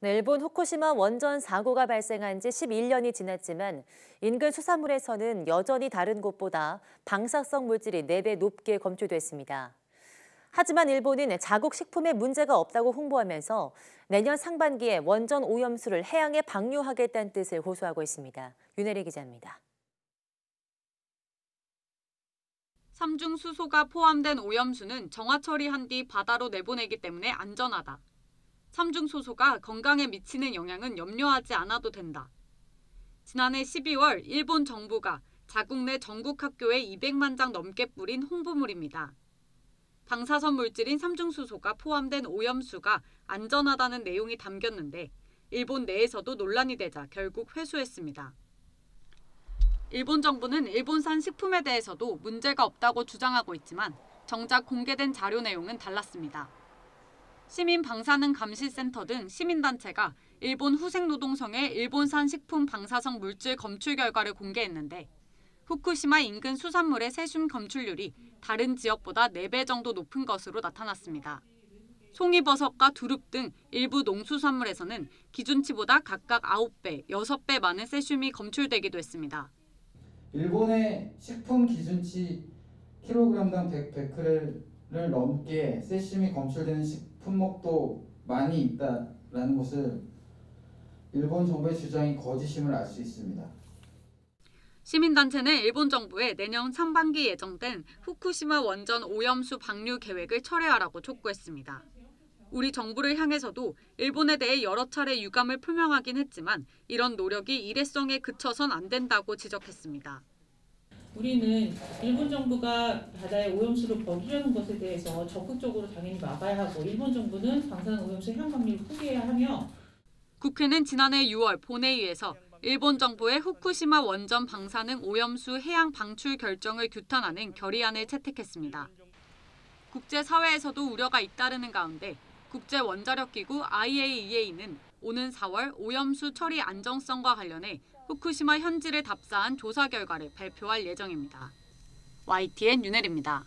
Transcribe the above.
네, 일본 후쿠시마 원전 사고가 발생한 지 11년이 지났지만 인근 수산물에서는 여전히 다른 곳보다 방사성 물질이 4배 높게 검출됐습니다. 하지만 일본은 자국 식품에 문제가 없다고 홍보하면서 내년 상반기에 원전 오염수를 해양에 방류하겠다는 뜻을 호소하고 있습니다. 윤혜리 기자입니다. 삼중 수소가 포함된 오염수는 정화 처리한 뒤 바다로 내보내기 때문에 안전하다. 삼중 수소가 건강에 미치는 영향은 염려하지 않아도 된다. 지난해 12월 일본 정부가 자국 내 전국 학교에 200만 장 넘게 뿌린 홍보물입니다. 방사선 물질인 삼중 수소가 포함된 오염수가 안전하다는 내용이 담겼는데 일본 내에서도 논란이 되자 결국 회수했습니다. 일본 정부는 일본산 식품에 대해서도 문제가 없다고 주장하고 있지만 정작 공개된 자료 내용은 달랐습니다. 시민방사능감시센터 등 시민단체가 일본 후생노동성의 일본산 식품 방사성 물질 검출 결과를 공개했는데 후쿠시마 인근 수산물의 세슘 검출률이 다른 지역보다 4배 정도 높은 것으로 나타났습니다. 송이버섯과 두릅 등 일부 농수산물에서는 기준치보다 각각 9배, 6배 많은 세슘이 검출되기도 했습니다. 일본의 식품 기준치 킬로그램당 100베크렐을 넘게 세슘이 검출되는 식품목도 많이 있다는 것을 일본 정부의 주장이 거짓임을 알 수 있습니다. 시민단체는 일본 정부에 내년 상반기 예정된 후쿠시마 원전 오염수 방류 계획을 철회하라고 촉구했습니다. 우리 정부를 향해서도 일본에 대해 여러 차례 유감을 표명하긴 했지만 이런 노력이 일회성에 그쳐선 안 된다고 지적했습니다. 우리는 일본 정부가 바다에 오염수를 버리려는 것에 대해서 적극적으로 당연히 막아야 하고 일본 정부는 방사능 오염수 해양 방류를 포기해야 하며 국회는 지난해 6월 본회의에서 일본 정부의 후쿠시마 원전 방사능 오염수 해양 방출 결정을 규탄하는 결의안을 채택했습니다. 국제사회에서도 우려가 잇따르는 가운데 국제원자력기구 IAEA는 오는 4월 오염수 처리 안정성과 관련해 후쿠시마 현지를 답사한 조사 결과를 발표할 예정입니다. YTN 윤혜리입니다.